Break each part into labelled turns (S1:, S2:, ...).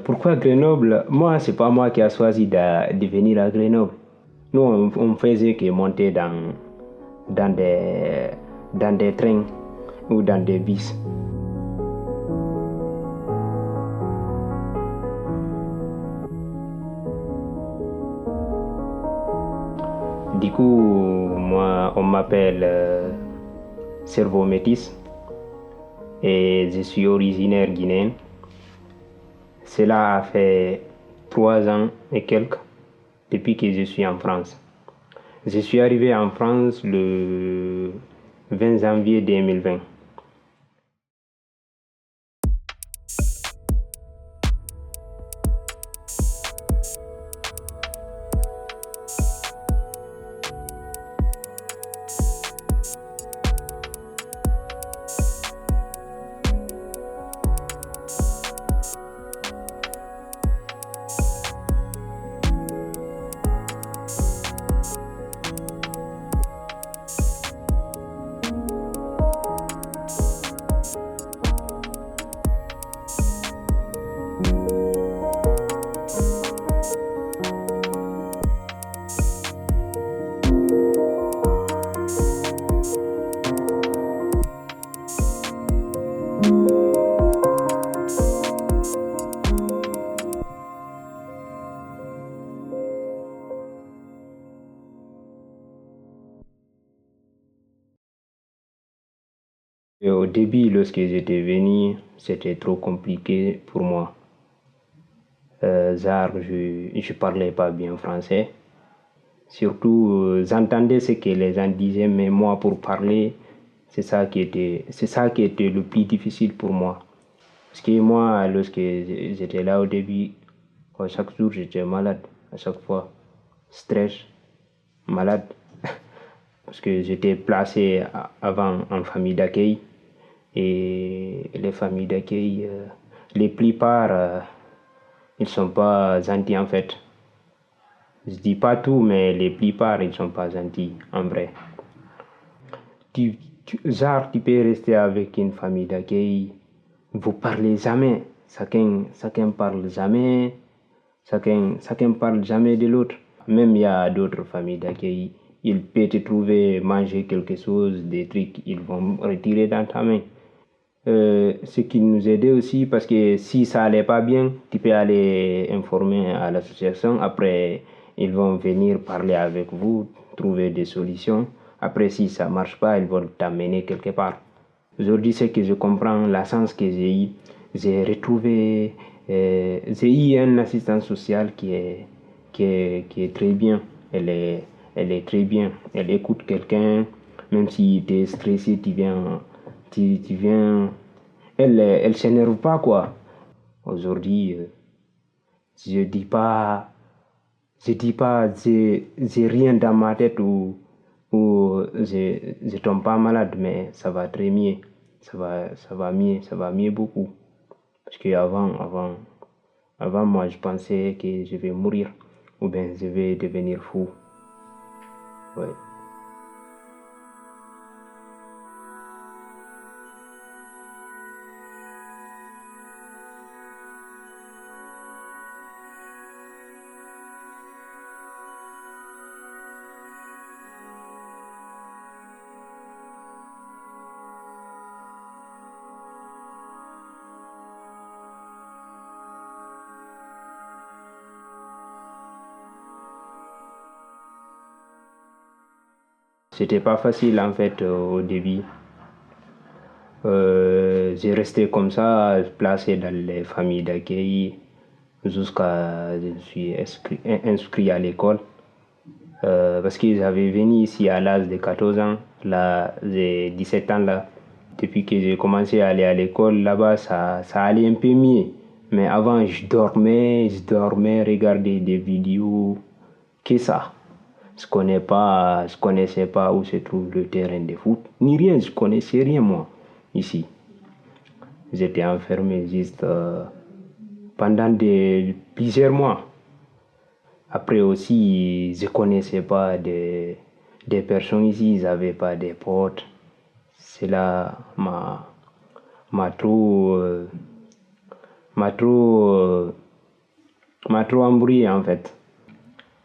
S1: Pourquoi Grenoble? Moi, c'est pas moi qui a choisi de venir à Grenoble. Nous, on faisait que monter dans des, dans des trains ou dans des bus. Du coup, moi, on m'appelle Cerveau Métis et je suis originaire guinéen. Cela a fait 3 ans et quelques depuis que je suis en France. Je suis arrivé en France le 20 janvier 2020. Et au début, lorsque j'étais venu, c'était trop compliqué pour moi. Je parlais pas bien français. Surtout, j'entendais ce que les gens disaient, mais moi, pour parler, c'est ça qui était le plus difficile pour moi. Parce que moi, lorsque j'étais là au début, chaque jour, j'étais malade, à chaque fois. Stress, malade. Parce que j'étais placé avant en famille d'accueil. Et les familles d'accueil, les plupart, ils sont pas gentils en fait. Je dis pas tout, mais les plupart, ils sont pas gentils en vrai. Tu peux rester avec une famille d'accueil, vous parlez jamais, chacun parle jamais, chacun parle jamais de l'autre. Même il y a d'autres familles d'accueil, ils peuvent te trouver manger quelque chose, des trucs, ils vont retirer dans ta main. Ce qui nous aidait aussi parce que si ça allait pas bien, tu peux aller informer à l'association. Après, ils vont venir parler avec vous, trouver des solutions. Après, si ça marche pas, ils vont t'amener quelque part. Aujourd'hui, c'est que je comprends la chance que j'ai eu. J'ai retrouvé, j'ai eu une assistante sociale qui est très bien. Elle est très bien. Elle écoute quelqu'un, même si tu es stressé, tu viens. Elle s'énerve pas, quoi. Aujourd'hui, je dis pas, je dis pas, j'ai rien dans ma tête ou je tombe pas malade, mais ça va très mieux. Ça va mieux beaucoup. Parce que avant, moi, je pensais que je vais mourir ou bien je vais devenir fou. Ouais. C'était pas facile en fait au début. J'ai resté comme ça, placé dans les familles d'accueil jusqu'à je suis inscrit à l'école. Parce que j'avais venu ici à l'âge de 14 ans, là j'ai 17 ans là. Depuis que j'ai commencé à aller à l'école là-bas, ça allait un peu mieux. Mais avant, je dormais, regardais des vidéos, que ça. Je connaissais pas où se trouve le terrain de foot, ni rien, je connaissais rien moi, ici. J'étais enfermé juste pendant plusieurs mois. Après aussi, je connaissais pas des personnes ici, ils n'avaient pas des potes. Cela m'a trop, m'a trop, m'a trop embrouillé en fait.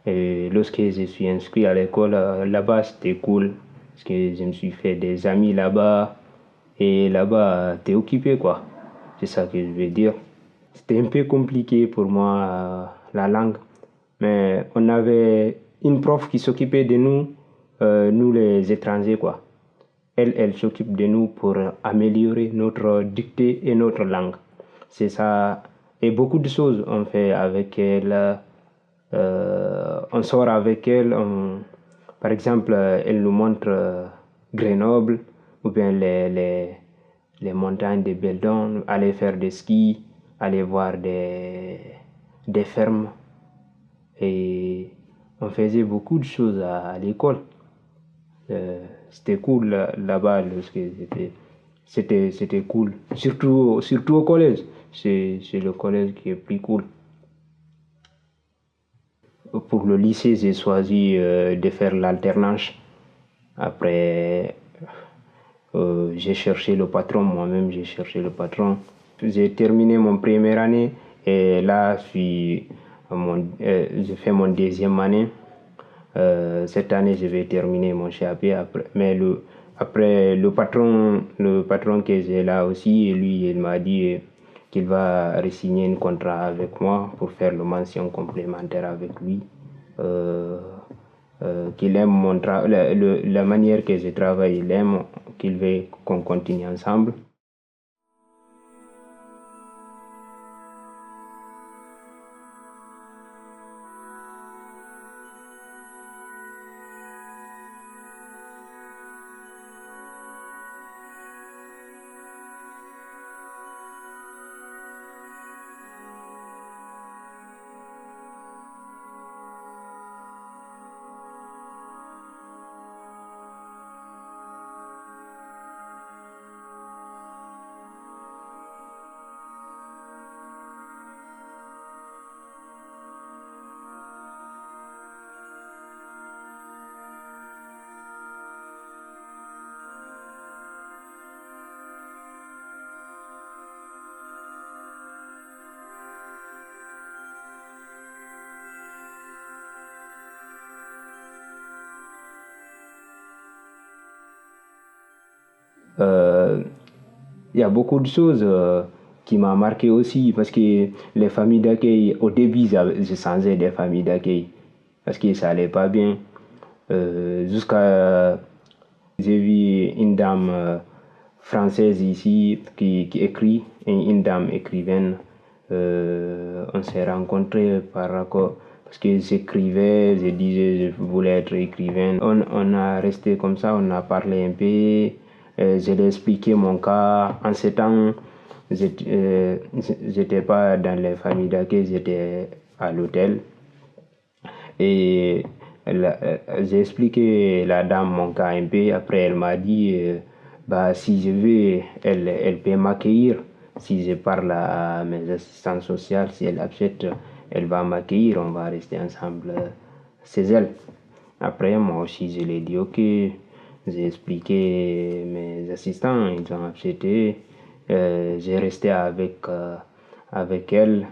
S1: Et lorsque je suis inscrit à l'école, là-bas, c'était cool. Parce que je me suis fait des amis là-bas. Et là-bas, t'es occupé, quoi. C'est ça que je veux dire. C'était un peu compliqué pour moi, la langue. Mais on avait une prof qui s'occupait de nous, nous les étrangers, quoi. Elle s'occupe de nous pour améliorer notre dictée et notre langue. C'est ça. Et beaucoup de choses on fait avec elle. On sort avec elle. Par exemple, elle nous montre Grenoble ou bien les montagnes de Beldon, aller faire des skis, aller voir des fermes. Et on faisait beaucoup de choses à l'école. C'était cool là-bas lorsque c'était cool. Surtout au collège. C'est le collège qui est plus cool. Pour le lycée, j'ai choisi de faire l'alternance. Après, j'ai cherché le patron, moi-même j'ai cherché le patron. J'ai terminé mon première année et là, j'ai fait mon deuxième année. Cette année, je vais terminer mon CAP. Mais après, le patron que j'ai là aussi, lui, il m'a dit qu'il va re-signer un contrat avec moi pour faire le mention complémentaire avec lui. Qu'il aime la manière que je travaille, il aime, qu'il veut qu'on continue ensemble. Il y a beaucoup de choses qui m'ont marqué aussi parce que les familles d'accueil, au début, j'ai changé des familles d'accueil parce que ça allait pas bien. Jusqu'à j'ai vu une dame française ici qui écrit, une dame écrivaine. On s'est rencontrés parce que j'écrivais, je disais je voulais être écrivaine. On a resté comme ça, on a parlé un peu. Je lui ai expliqué mon cas. En ce temps, j'étais pas dans les familles d'accueil, j'étais à l'hôtel. Et j'ai expliqué la dame mon cas un peu. Après, elle m'a dit bah, si je veux, elle peut m'accueillir. Si je parle à mes assistants sociaux, si elle accepte, elle va m'accueillir. On va rester ensemble chez elle. Après, moi aussi, je lui ai dit ok. J'ai expliqué mes assistants, ils ont accepté. J'ai resté avec elle.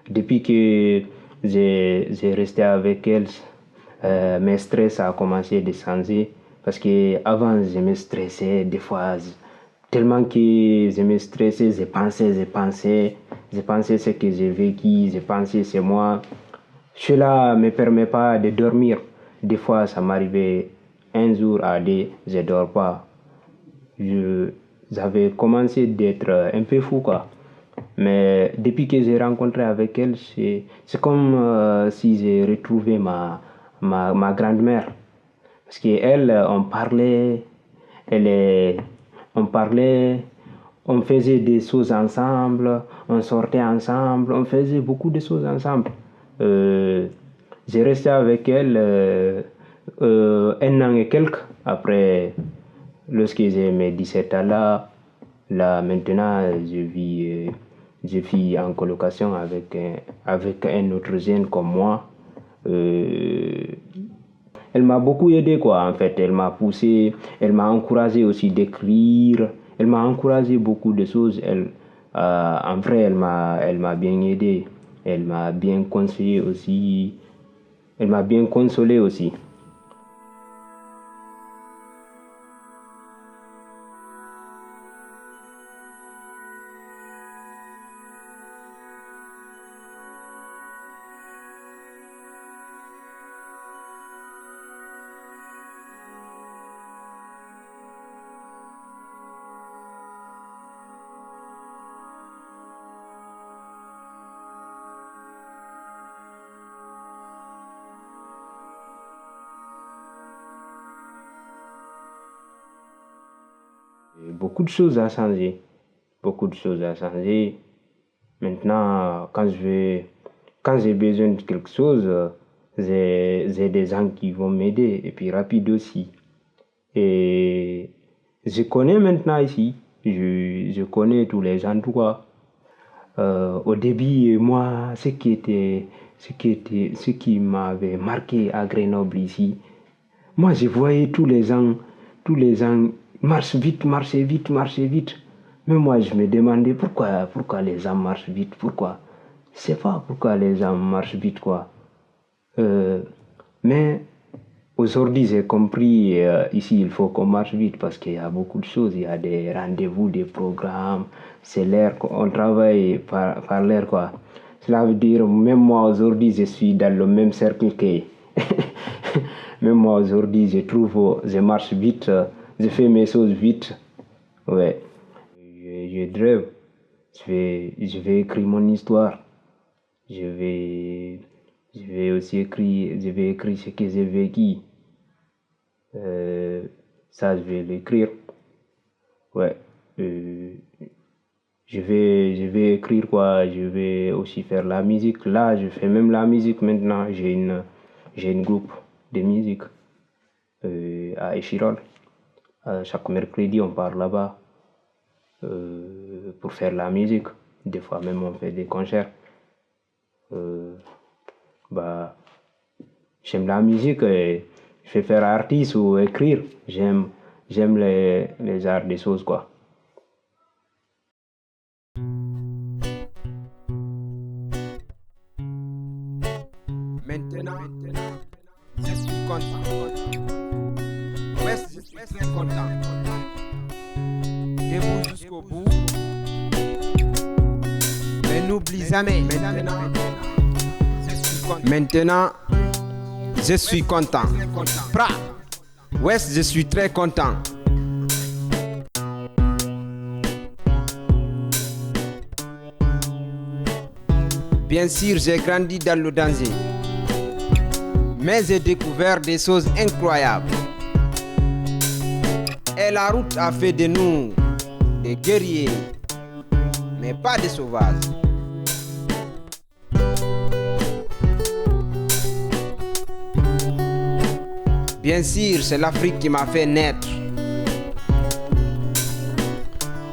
S1: Depuis que j'ai resté avec elle, mes stress a commencé à changer. Parce que avant je me stressais des fois, tellement que je me stressais, je pensais ce que j'ai vécu, je pensais c'est moi. Cela ne me permet pas de dormir. Des fois, ça m'arrivait un jour à deux, je ne dors pas. J'avais commencé d'être un peu fou, quoi. Mais depuis que j'ai rencontré avec elle, c'est comme si j'ai retrouvé ma grand-mère. Parce qu'elle, on parlait, on parlait, on faisait des choses ensemble, on sortait ensemble, on faisait beaucoup de choses ensemble. J'ai resté avec elle un an et quelques après, lorsque j'ai mes 17 ans là maintenant, je vis en colocation avec un autre jeune comme moi. Elle m'a beaucoup aidé, quoi, en fait. Elle m'a poussé, elle m'a encouragé aussi d'écrire. Elle m'a encouragé beaucoup de choses. En vrai, elle m'a bien aidé. Elle m'a bien conseillé aussi. Elle m'a bien consolé aussi. Et beaucoup de choses ont changé. Beaucoup de choses ont changé. Maintenant, quand j'ai besoin de quelque chose, j'ai des gens qui vont m'aider et puis rapide aussi. Et je connais maintenant ici. Je connais tous les endroits. Au début, moi, ce qui m'avait marqué à Grenoble ici, moi, je voyais tous les gens marcher vite, marcher vite. Mais moi, je me demandais pourquoi les gens marchent vite, pourquoi. Je sais pas pourquoi les gens marchent vite, quoi. Euh, mais aujourd'hui, j'ai compris, ici, il faut qu'on marche vite parce qu'il y a beaucoup de choses. Il y a des rendez-vous, des programmes. C'est l'air, on travaille par l'air, quoi. Cela veut dire, même moi, aujourd'hui, je suis dans le même cercle que... Même moi, aujourd'hui, je marche vite, je fais mes choses vite. Ouais. Je rêve. Je vais écrire mon histoire. Je vais, je vais écrire ce que j'ai vécu. Euh, Ça, je vais l'écrire. Ouais. Euh, je vais écrire quoi. Je vais aussi faire la musique. Là, je fais même la musique maintenant. J'ai une groupe de musique à Échirol. Chaque mercredi, on part là-bas pour faire la musique. Des fois même, on fait des concerts. Euh, bah, J'aime la musique et je vais faire artiste ou écrire. J'aime les arts des choses, quoi.
S2: Maintenant, je suis content. Ouais, je suis très content. Debout jusqu'au bout. Mais n'oublie jamais. Maintenant, je suis content. Pra. Ouais, je suis très content. Bien sûr, j'ai grandi dans le danger. Mais j'ai découvert des choses incroyables. Et la route a fait de nous des guerriers, mais pas des sauvages. Bien sûr, c'est l'Afrique qui m'a fait naître.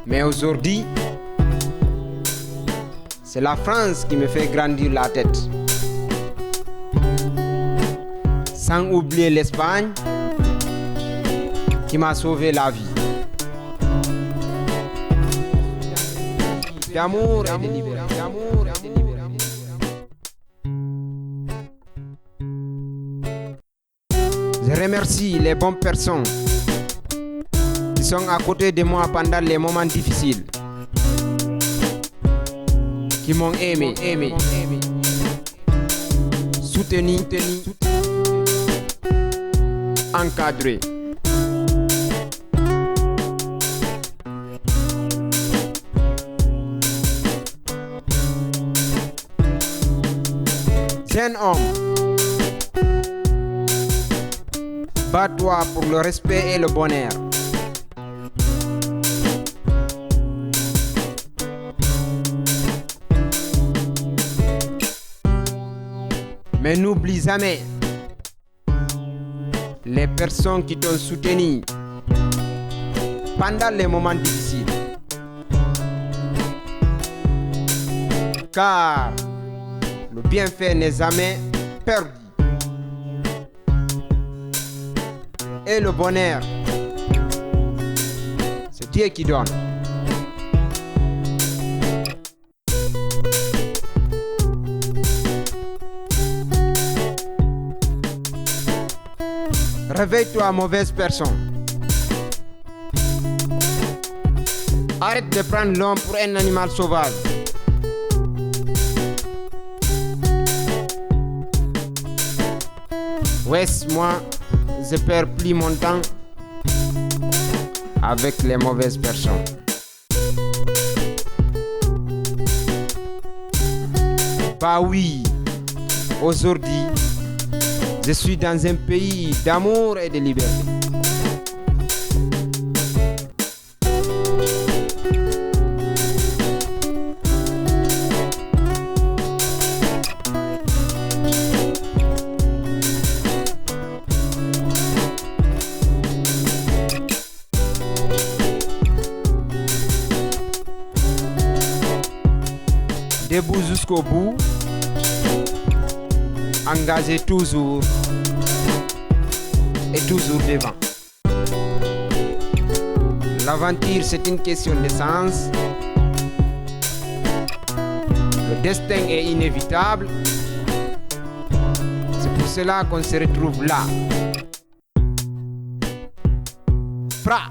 S2: Mais aujourd'hui, c'est la France qui me fait grandir la tête. Sans oublier l'Espagne qui m'a sauvé la vie. D'amour et de liberté. Je remercie les bonnes personnes qui sont à côté de moi pendant les moments difficiles, qui m'ont aimé, soutenu, encadré. Jeune homme, bats-toi pour le respect et le bonheur. Mais n'oublie jamais les personnes qui t'ont soutenu pendant les moments difficiles. Car le bienfait n'est jamais perdu. Et le bonheur, c'est Dieu qui donne. Réveille-toi, mauvaise personne. Arrête de prendre l'homme pour un animal sauvage. Wesh, moi, je perds plus mon temps avec les mauvaises personnes. Bah oui, aujourd'hui, je suis dans un pays d'amour et de liberté. Debout jusqu'au bout, engagé toujours et toujours devant. L'aventure, c'est une question de sens. Le destin est inévitable. C'est pour cela qu'on se retrouve là. Pra.